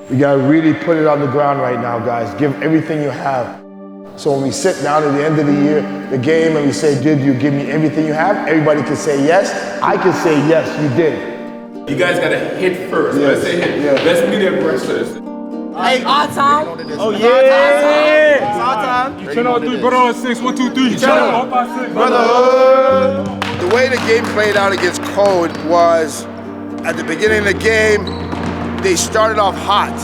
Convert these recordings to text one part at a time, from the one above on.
You gotta really put it on the ground right now, guys. Give everything you have. So when we sit down at the end of the year, the game, and we say, did you give me everything you have? Everybody can say yes. I can say yes, you did. You guys gotta hit first. Yes. Let's say hit. Yeah. Let's be the aggressors. Hey, all time. Oh yeah! It's all time. Uchenna on 3, brother on 6, 1, 2, 3. Uchenna on 5, 6, Brotherhood. The way the game played out against Code was, at the beginning of the game, they started off hot.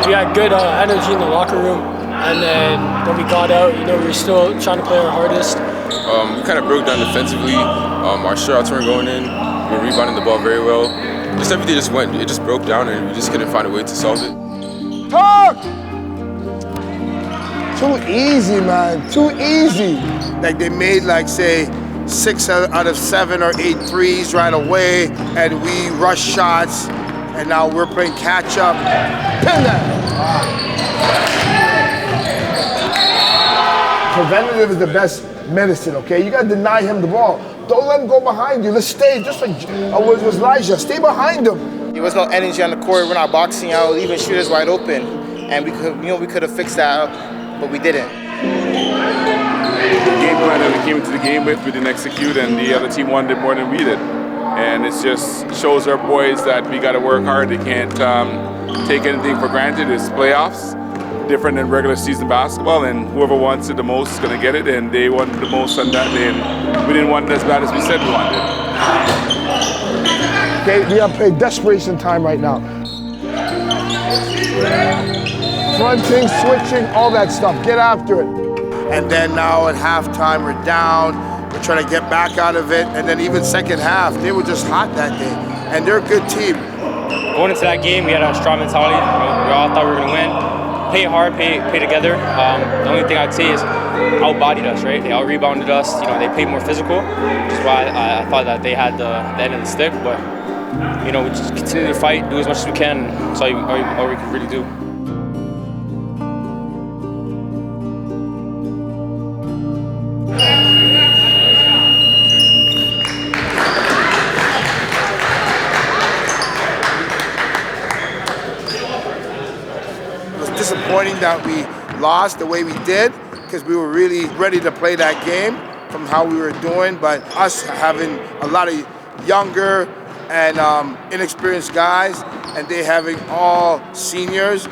We had good energy in the locker room, and then when we got out, we were still trying to play our hardest. We kind of broke down defensively. Our shots weren't going in. We were rebounding the ball very well. Just everything it just broke down, and we just couldn't find a way to solve it. Talk! Too easy, man, too easy. Like they made say 6 out of 7 or 8 threes right away, and we rushed shots, and now we're playing catch up. Pin that. Preventative is the best medicine, okay? You gotta deny him the ball. Don't let him go behind you. Let's stay, just like was Elijah. Stay behind him. There was no energy on the court. We're not boxing out, leaving shooters wide open, and we could have fixed that, but we didn't. The game plan that we came into the game with, we didn't execute, and the other team wanted it more than we did. And it just shows our boys that we got to work hard. They can't take anything for granted. It's playoffs, different than regular season basketball, and whoever wants it the most is going to get it, and they wanted the most on that day, and we didn't want it as bad as we said we wanted it. Okay, we gotta play desperation time right now. Fronting, switching, all that stuff. Get after it. And then now at halftime, we're down. We're trying to get back out of it. And then even second half, they were just hot that day. And they're a good team. Going into that game, we had a strong mentality. We all thought we were going to win. Play hard, play together. The only thing I'd say is out-bodied us, right? They out-rebounded us. They played more physical, which is why I thought that they had the end of the stick. But we just continue to fight, do as much as we can. That's all we can really do. Disappointing that we lost the way we did, because we were really ready to play that game from how we were doing, but us having a lot of younger and inexperienced guys, and they having all seniors,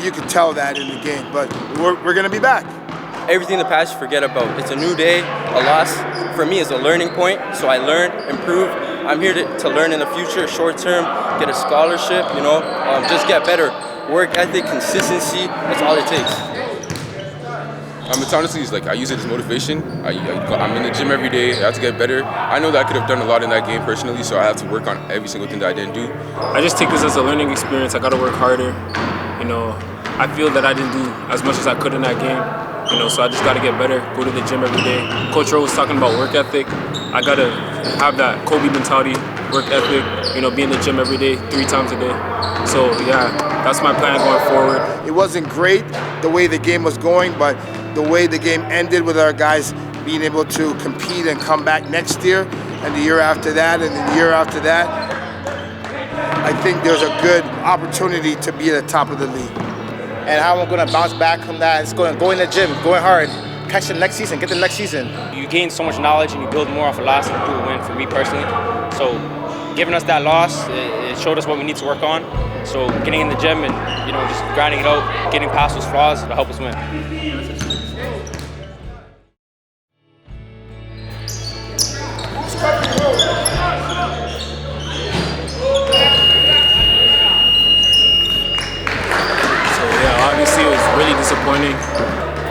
you could tell that in the game, but we're gonna be back. Everything in the past, forget about. It's a new day. A loss for me is a learning point, so I learn, improve. I'm here to learn in the future, short term, get a scholarship, just get better. Work ethic, consistency, that's all it takes. It's honestly, I use it as motivation. I'm in the gym every day. I have to get better. I know that I could have done a lot in that game personally, so I have to work on every single thing that I didn't do. I just take this as a learning experience. I got to work harder. I feel that I didn't do as much as I could in that game. So I just got to get better, go to the gym every day. Coach Rowe was talking about work ethic. I got to have that Kobe mentality, work ethic, be in the gym every day, 3 times a day. So yeah, that's my plan going forward. It wasn't great the way the game was going, but the way the game ended with our guys being able to compete and come back next year, and the year after that, and the year after that, I think there's a good opportunity to be at the top of the league. And how I'm going to bounce back from that is go in the gym, going hard, catch the next season, get the next season. You gain so much knowledge and you build more off a loss than you do a win, for me personally. So giving us that loss, it showed us what we need to work on. So getting in the gym and just grinding it out, getting past those flaws will help us win. Obviously, it was really disappointing.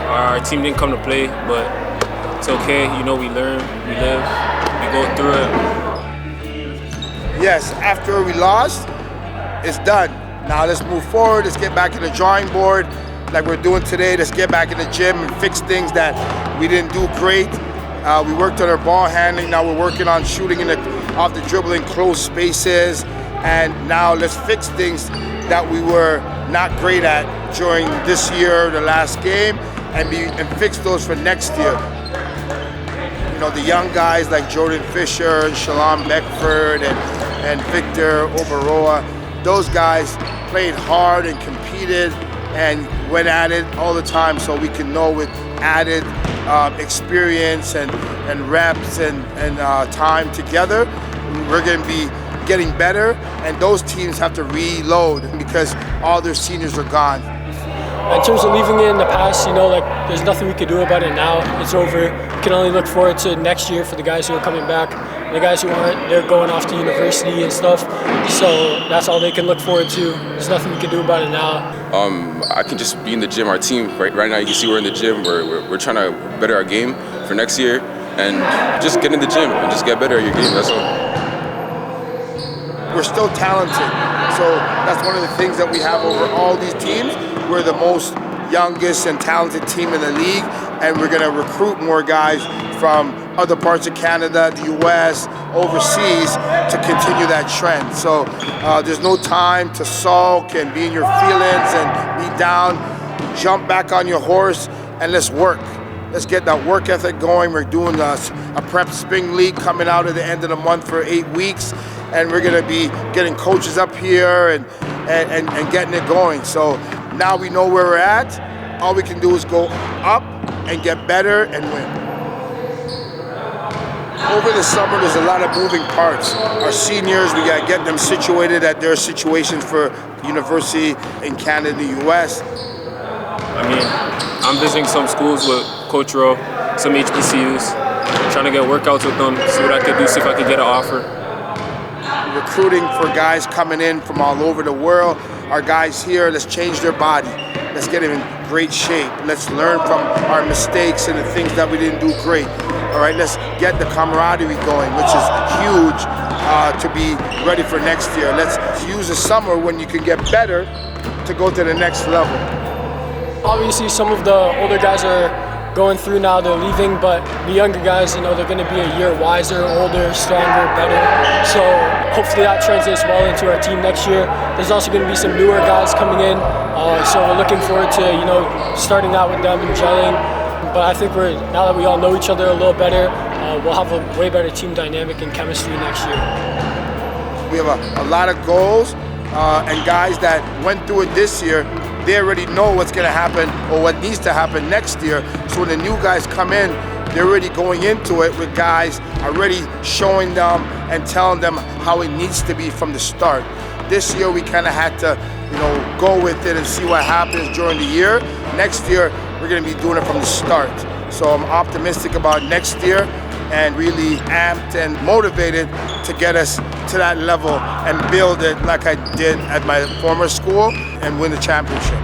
Our team didn't come to play, but it's okay. We learn, we live, we go through it. Yes, after we lost, it's done. Now let's move forward. Let's get back to the drawing board like we're doing today. Let's get back in the gym and fix things that we didn't do great. We worked on our ball handling. Now we're working on shooting off the dribble in close spaces. and now let's fix things that we were not great at during this year, the last game, and fix those for next year. You know, the young guys like Jordan Fisher and Shalom Beckford and Victor Obaroa, those guys played hard and competed and went at it all the time, so we can know with added experience and reps and time together, we're going to be getting better, and those teams have to reload because all their seniors are gone. In terms of leaving it in the past, you know, like there's nothing we can do about it now. It's over. We can only look forward to next year for the guys who are coming back. The guys who aren't, they're going off to university and stuff. So that's all they can look forward to. There's nothing we can do about it now. I can just be in the gym. Our team right now, you can see we're in the gym. We're trying to better our game for next year, and just get in the gym and just get better at your game. That's all. We're still talented, so that's one of the things that we have over all these teams. We're the most youngest and talented team in the league, and we're going to recruit more guys from other parts of Canada, the US, overseas to continue that trend. So there's no time to sulk and be in your feelings and be down. Jump back on your horse and let's work. Let's get that work ethic going. We're doing a prep spring league coming out at the end of the month for 8 weeks, and we're going to be getting coaches up here and getting it going. So now we know where we're at. All we can do is go up and get better and win. Over the summer, there's a lot of moving parts. Our seniors, we got to get them situated at their situations for university in Canada, the US. I mean, I'm visiting some schools with Coach Rowe, some HBCUs, trying to get workouts with them, see what I could do, see if I could get an offer. Recruiting for guys coming in from all over the world. Our guys here, let's change their body. Let's get them in great shape. Let's learn from our mistakes and the things that we didn't do great. All right, let's get the camaraderie going, which is huge to be ready for next year. Let's use the summer when you can get better to go to the next level. Obviously, some of the older guys are going through now, they're leaving, but the younger guys, you know, they're going to be a year wiser, older, stronger, better. So hopefully that translates well into our team next year. There's also going to be some newer guys coming in, so we're looking forward to, you know, starting out with them and gelling. But I think now that we all know each other a little better, we'll have a way better team dynamic and chemistry next year. We have a lot of goals, and guys that went through it this year, they already know what's going to happen or what needs to happen next year. So when the new guys come in, they're already going into it with guys already showing them and telling them how it needs to be from the start. This year we kind of had to, you know, go with it and see what happens during the year. Next year we're going to be doing it from the start. So I'm optimistic about next year and really amped and motivated to get us to that level and build it like I did at my former school and win the championship.